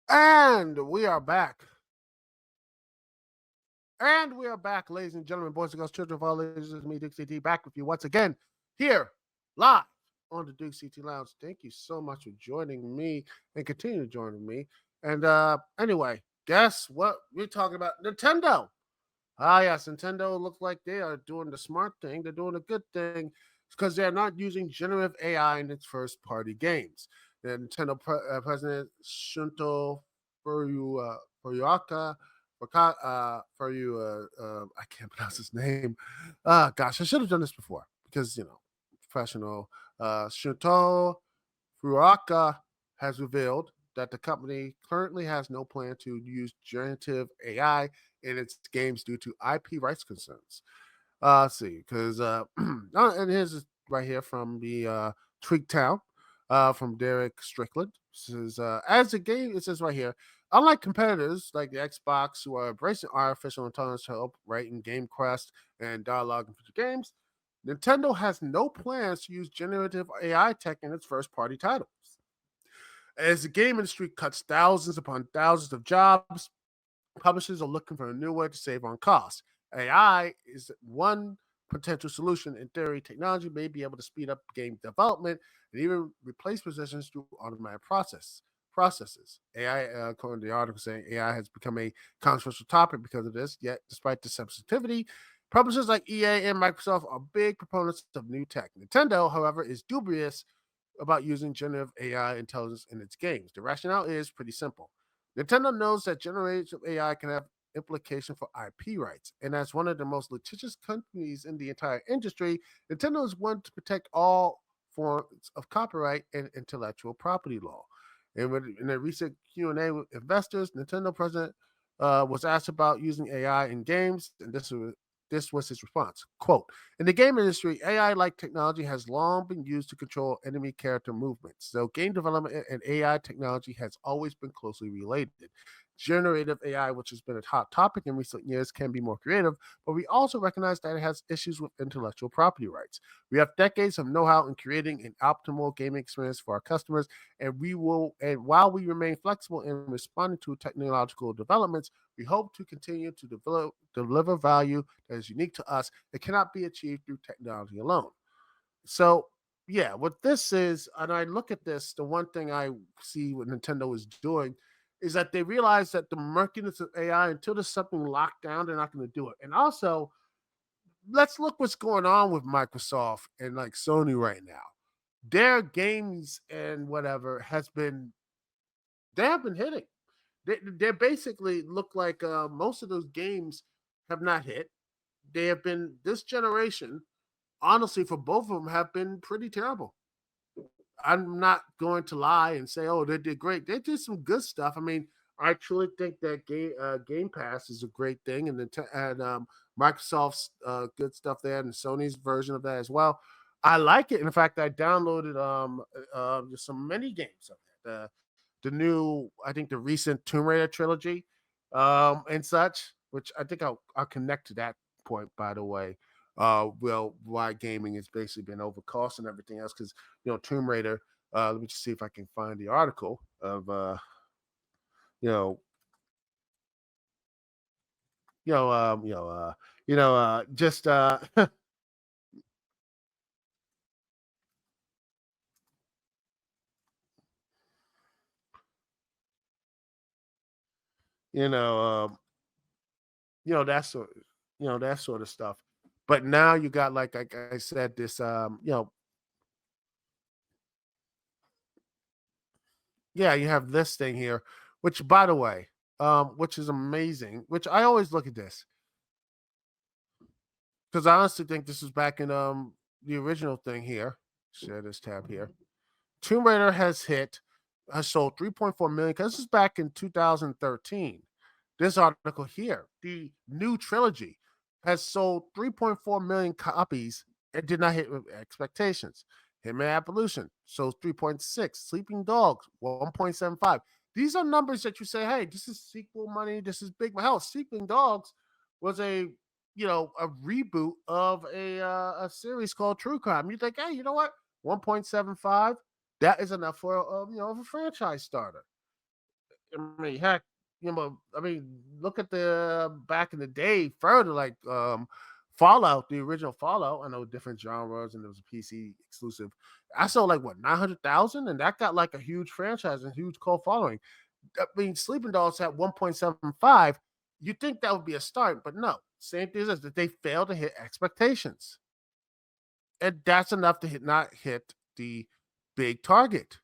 And we are back. And we are back, ladies and gentlemen, boys and girls, children of all ages. It's me, Duke CT, back with you once again here live on the Duke CT Lounge. Thank you so much for joining me and continue joining me. And anyway, guess what we're talking about? Nintendo. Ah, yes, Nintendo looks like they are doing the smart thing. They're doing a good thing because they're not using generative AI in its first party games. The Nintendo president Shunto Furuaka, I can't pronounce his name. Gosh, I should have done this before because, professional. Shunto Furuaka has revealed that the company currently has no plan to use generative AI in its games due to IP rights concerns. Let's see, because and here's right here from the Tweak Town, from Derek Strickland. This is as a game. It says right here, unlike competitors like the Xbox who are embracing artificial intelligence to help write in game quest and dialogue in future games, Nintendo has no plans to use generative AI tech in its first party titles. As the game industry cuts thousands upon thousands of jobs, publishers are looking for a new way to save on costs. AI is one potential solution. In theory, technology may be able to speed up game development and even replace positions through automated processes. AI, according to the article, saying AI has become a controversial topic because of this. Yet, despite the sensitivity, publishers like EA and Microsoft are big proponents of new tech. Nintendo, however, is dubious about using generative AI intelligence in its games. The rationale is pretty simple. Nintendo knows that generative AI can have implication for IP rights, and as one of the most litigious companies in the entire industry, Nintendo is one to protect all forms of copyright and intellectual property law. And in a recent Q&A with investors, Nintendo president was asked about using AI in games, and this was his response. Quote, in the game industry, AI-like technology has long been used to control enemy character movements. So game development and AI technology has always been closely related. Generative AI, which has been a hot topic in recent years, can be more creative, but we also recognize that it has issues with intellectual property rights. We have decades of know-how in creating an optimal gaming experience for our customers, and while we remain flexible in responding to technological developments, we hope to continue to deliver value that is unique to us that cannot be achieved through technology alone. So, yeah, what this is, and I look at this, the one thing I see what Nintendo is doing is that they realize that the murkiness of AI, until there's something locked down, they're not going to do it. And also, let's look what's going on with Microsoft and like Sony right now. Their games and whatever has been, they have been hitting. They basically look like most of those games have not hit. They have been this generation, honestly, for both of them, have been pretty terrible. I'm not going to lie and say, oh, they did great. They did some good stuff. I mean, I truly think that Game Pass is a great thing, and Microsoft's good stuff there, and Sony's version of that as well. I like it. In fact, I downloaded just some mini games of it. The new, I think, the recent Tomb Raider trilogy, and such, which I think I'll connect to that point. By the way, well, why gaming has basically been overcost and everything else, because Tomb Raider. Let me just see if I can find the article of you know you know you know just you know that sort that sort of stuff. But now you got, like I said, this yeah, you have this thing here, which, by the way, which is amazing. Which I always look at this because I honestly think this is back in the original thing here. Share this tab here. Tomb Raider has sold 3.4 million, because this is back in 2013. This article here, the new trilogy, has sold 3.4 million copies and did not hit expectations. Hitman Absolution sold 3.6. Sleeping Dogs 1.75. These are numbers that you say, hey, this is sequel money. This is big. Hell, Sleeping Dogs was a reboot of a series called True Crime. You think, hey, you know what? 1.75, that is enough for of a franchise starter. I mean, heck, I mean, look at the back in the day further, like Fallout, the original Fallout. I know different genres, and there was a PC exclusive. I saw like what 900,000, and that got like a huge franchise and huge cult following. I mean, Sleeping Dogs at 1.75. You think that would be a start, but no. Same thing as that they failed to hit expectations, and that's enough to not hit the big target.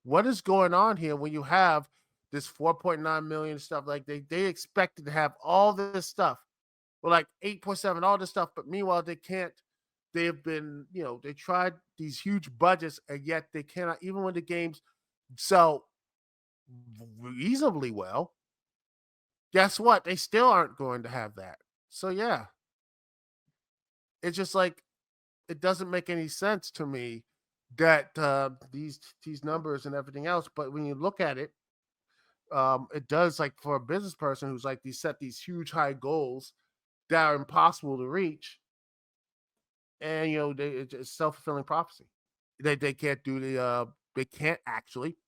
What is going on here when you have this 4.9 million stuff? Like they expected to have all this stuff, or like 8.7, all this stuff, but meanwhile they can't. They've been, they tried these huge budgets, and yet they cannot. Even when the games sell reasonably well, guess what? They still aren't going to have that. So yeah, it's just like it doesn't make any sense to me that these numbers and everything else. But when you look at it, it does, like, for a business person who's like these set these huge high goals that are impossible to reach, and it's self fulfilling prophecy. They can't do they can't actually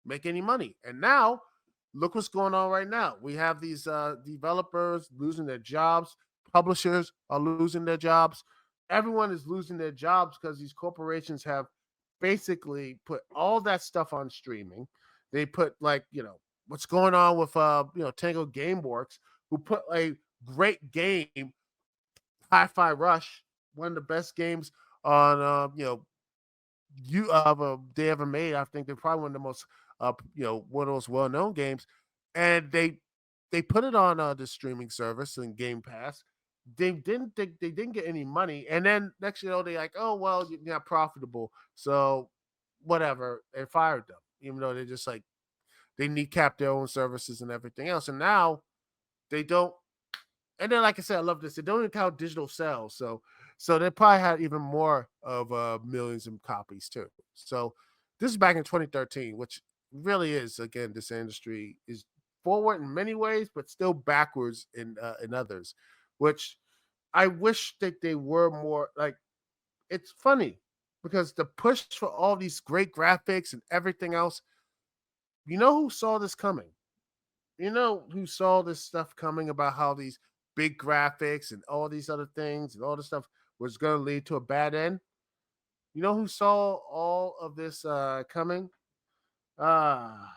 make any money. And now, look what's going on right now. We have these developers losing their jobs, publishers are losing their jobs. Everyone is losing their jobs because these corporations have basically put all that stuff on streaming. They put, like, what's going on with Tango Gameworks, who put a great game, Hi-Fi Rush, one of the best games on they ever made. I think they're probably one of the most one of those well known games, and they put it on the streaming service and Game Pass. They didn't get any money, and then next they're like, oh well, you're not profitable, so whatever, and fired them. Even though they're just like they kneecap their own services and everything else, and now they don't. And then, like I said, I love this. They don't even count digital sales, so they probably had even more of millions of copies too. So this is back in 2013, which really is, again, this industry is forward in many ways, but still backwards in others. Which I wish that they were more like. It's funny because the push for all these great graphics and everything else. You know who saw this coming? You know who saw this stuff coming about how these big graphics and all these other things and all this stuff was going to lead to a bad end? You know who saw all of this coming? Ah,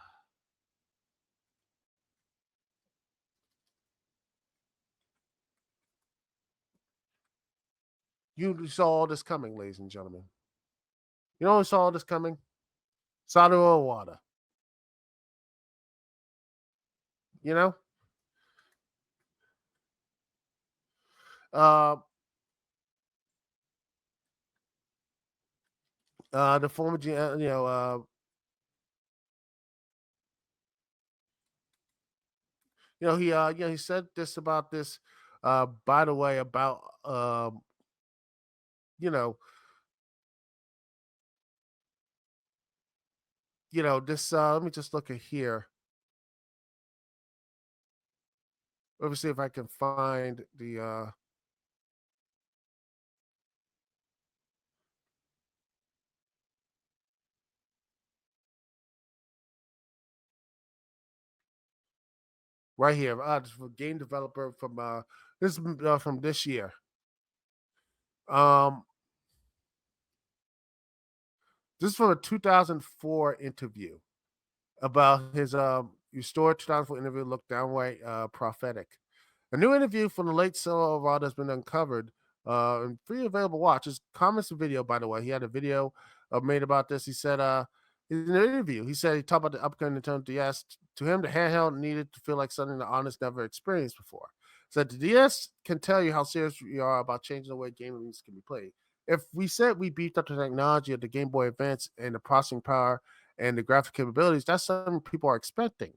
you saw all this coming, ladies and gentlemen. You know who saw all this coming? Satoru Iwata. You know, uh, the former, he said this about this. By the way, about you know, this. Let me just look at here. Let me see if I can find the right here. This is a game developer from from this year. Um, this is from a 2004 interview about his restored 2004 interview. Look downright prophetic. A new interview from the late Solo Rod has been uncovered and free available watch. His comments and video, by the way. He had a video made about this. He said, in an interview, he said he talked about the upcoming Nintendo DS. To him, the handheld needed to feel like something the honest never experienced before. Said the DS can tell you how serious we are about changing the way games can be played. If we said we beefed up the technology of the Game Boy Advance and the processing power and the graphic capabilities, that's something people are expecting.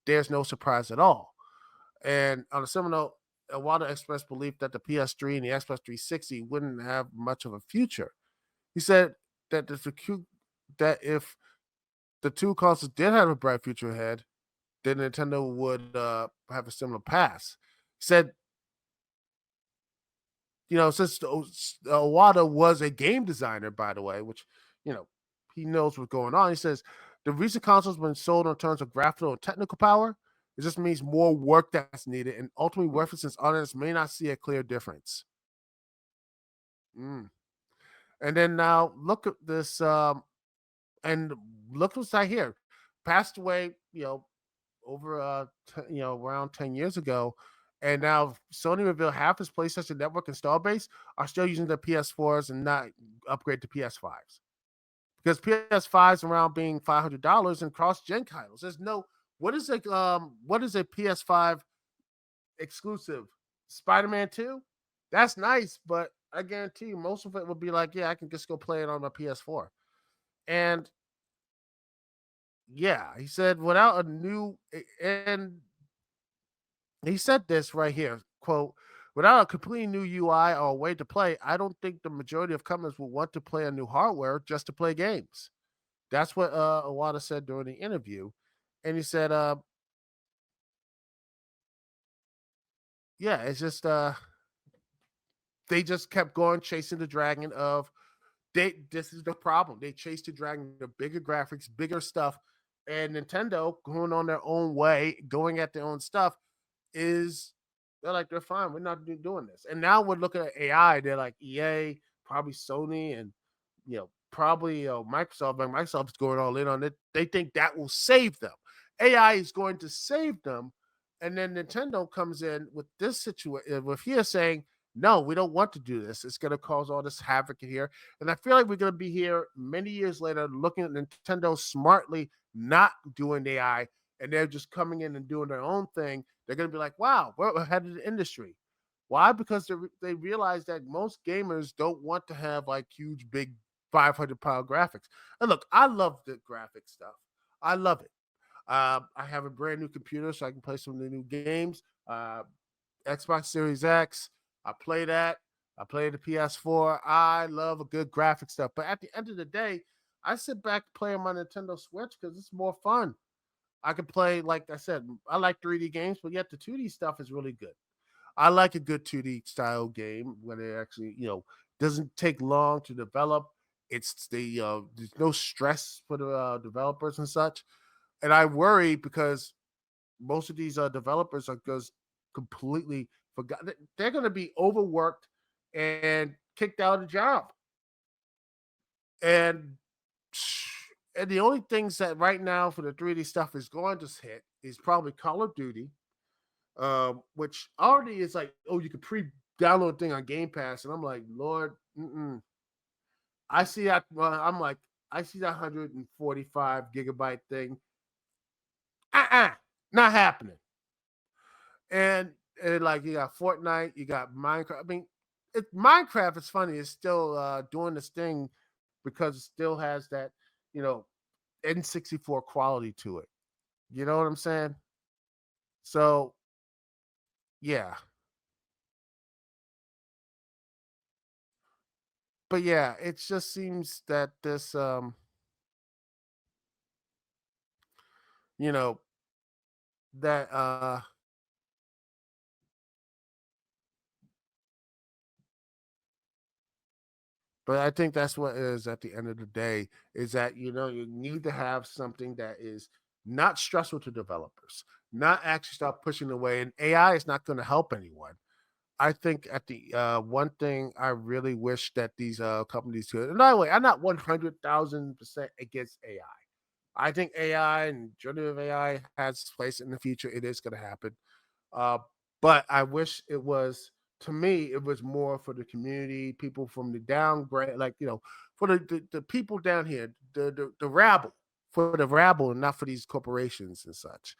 There's no surprise at all. And on a similar note, Iwata expressed belief that the PS3 and the Xbox 360 wouldn't have much of a future. He said that that if the two consoles did have a bright future ahead, then Nintendo would have a similar pass. He said, since Iwata was a game designer, by the way, which, you know, he knows what's going on. He says The recent consoles been sold on terms of graphical and technical power. It just means more work that's needed, and ultimately worth it since audience may not see a clear difference. Mm. And then now look at this, and look what's right here. Passed away, over around 10 years ago, and now Sony revealed half its PlayStation Network install base are still using their PS4s and not upgrade to PS5s because PS5s around being $500 and cross-gen titles. There's no what is a PS5 exclusive? Spider-Man 2? That's nice, but I guarantee you most of it will be like, yeah, I can just go play it on my PS4. And yeah, he said without a new and he said this right here, quote, without a completely new UI or a way to play, I don't think the majority of companies will want to play a new hardware just to play games. That's what Iwata said during the interview. And he said, yeah, it's just they just kept going chasing the dragon of this is the problem. They chased the dragon, the bigger graphics, bigger stuff, and Nintendo going on their own way, going at their own stuff is they're like, they're fine. We're not doing this. And now we're looking at AI. They're like EA, probably Sony, and probably Microsoft. But Microsoft's going all in on it. They think that will save them. AI is going to save them. And then Nintendo comes in with this situation with here saying, no, we don't want to do this. It's going to cause all this havoc in here. And I feel like we're going to be here many years later looking at Nintendo smartly not doing AI, and they're just coming in and doing their own thing. They're going to be like, wow, we're ahead of the industry. Why? Because they realize that most gamers don't want to have like huge, big 500-pound graphics. And look, I love the graphic stuff. I love it. I have a brand new computer so I can play some of the new games. Xbox Series X. I play that. I play the PS4. I love a good graphic stuff. But at the end of the day, I sit back playing my Nintendo Switch because it's more fun. I can play, like I said, I like 3D games, but yet the 2D stuff is really good. I like a good 2D style game when it actually, doesn't take long to develop. There's no stress for the developers and such. And I worry because most of these developers are just completely forgot. They're going to be overworked and kicked out of the job. And and the only things that right now for the 3D stuff is going to hit is probably Call of Duty, which already is like, oh, you can pre-download thing on Game Pass, and I'm like, Lord, I see that. I'm like, I see that 145 gigabyte thing. Not happening. And like you got Fortnite, you got Minecraft. I mean, Minecraft is funny. It's still doing this thing because it still has that, you know, N64 quality to it. You know what I'm saying? So yeah, but yeah, it just seems that this, you know, that but I think that's what it is at the end of the day is that you need to have something that is not stressful to developers, not actually start pushing away. And AI is not going to help anyone. I think at the one thing I really wish that these companies could. And by the way, I'm not 100,000% against AI. I think AI and generative AI has its place in the future. It is going to happen. Uh, but I wish it was, to me, it was more for the community, people from the downgrade, like, for the people down here, the rabble, for the rabble, and not for these corporations and such.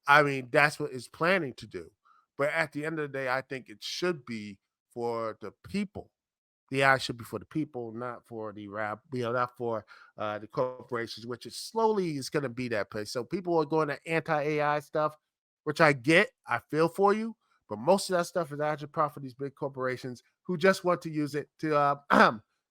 I mean, that's what it's planning to do. But at the end of the day, I think it should be for the people. The AI should be for the people, not for the not for the corporations, which is slowly is going to be that place. So people are going to anti-AI stuff, which I get. I feel for you, but most of that stuff is actually profit for these big corporations who just want to use it to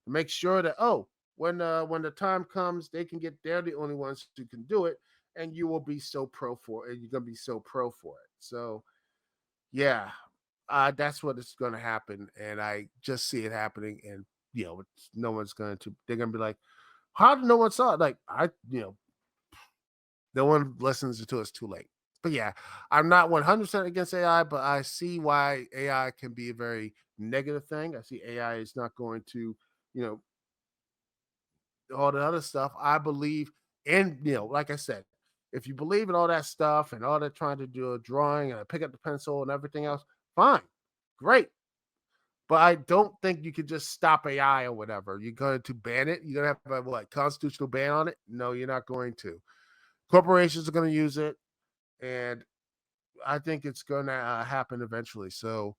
make sure that when the time comes, they can get they're the only ones who can do it, and you will be so pro for it. You're gonna be so pro for it. So yeah, that's what is going to happen, and I just see it happening. And no one's going to. They're going to be like, "How did no one saw it?" Like No one listens until it's too late. But yeah, I'm not 100% against AI, but I see why AI can be a very negative thing. I see AI is not going to, you know, all the other stuff. I believe in, like I said, if you believe in all that stuff and all that trying to do a drawing and pick up the pencil and everything else, fine, great. But I don't think you could just stop AI or whatever. You're going to ban it. You're going to have a what, constitutional ban on it? No, you're not going to. Corporations are going to use it, and I think it's going to happen eventually. So,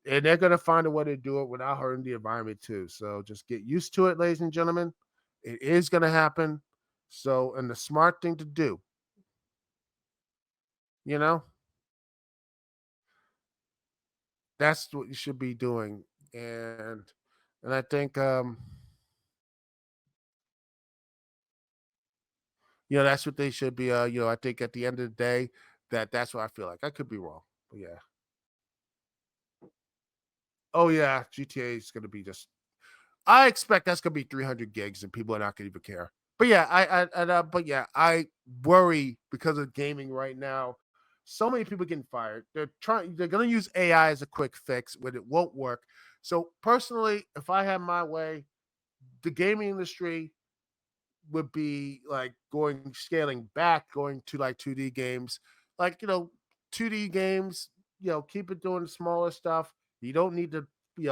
and they're going to find a way to do it without hurting the environment too. So just get used to it, ladies and gentlemen. It is going to happen. So, and the smart thing to do, you know, that's what you should be doing. And I think that's what they should be. I think at the end of the day, that's what I feel like. I could be wrong, but yeah. Oh yeah, GTA is going to be just. I expect that's going to be 300 gigs, and people are not going to even care. But yeah, but yeah, I worry because of gaming right now. So many people getting fired. They're going to use AI as a quick fix when it won't work. So personally, if I had my way, the gaming industry would be like scaling back, going to like 2D games, like 2D games. Keep it doing smaller stuff. You don't need to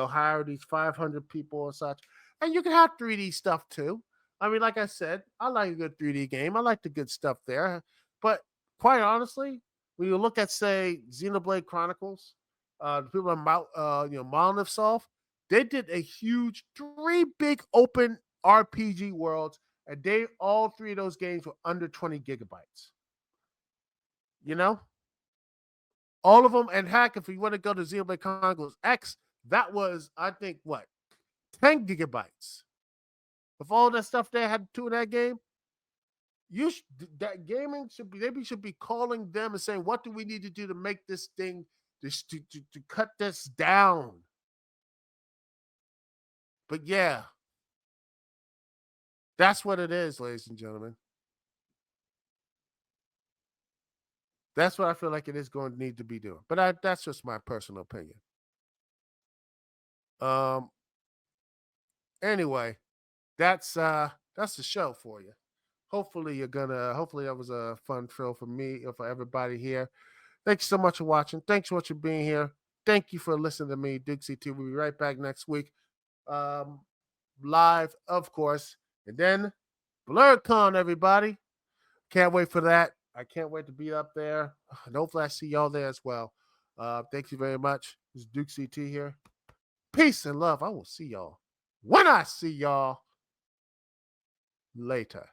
hire these 500 people or such, and you can have 3D stuff too. I mean, like I said, I like a good 3D game. I like the good stuff there, but quite honestly, when you look at say Xenoblade Chronicles, the people at Monolith Soft, they did a huge three big open RPG worlds, and all three of those games were under 20 gigabytes. You know, all of them. And heck, if you want to go to Xenoblade Chronicles X, that was I think what 10 gigabytes. Of all that stuff they had to in that game, you that gaming should be calling them and saying, what do we need to do to make this thing to cut this down? But yeah, that's what it is, ladies and gentlemen. That's what I feel like it is going to need to be doing. But that's just my personal opinion. Um. Anyway, that's the show for you. Hopefully that was a fun show for me or for everybody here. Thanks so much for watching. Thanks so much for being here. Thank you for listening to me, Dukect. We'll be right back next week. Um, Live, of course. And then BlurCon, everybody. Can't wait for that. I can't wait to be up there. And hopefully I see y'all there as well. Thank you very much. This is Dukect here. Peace and love. I will see y'all when I see y'all later.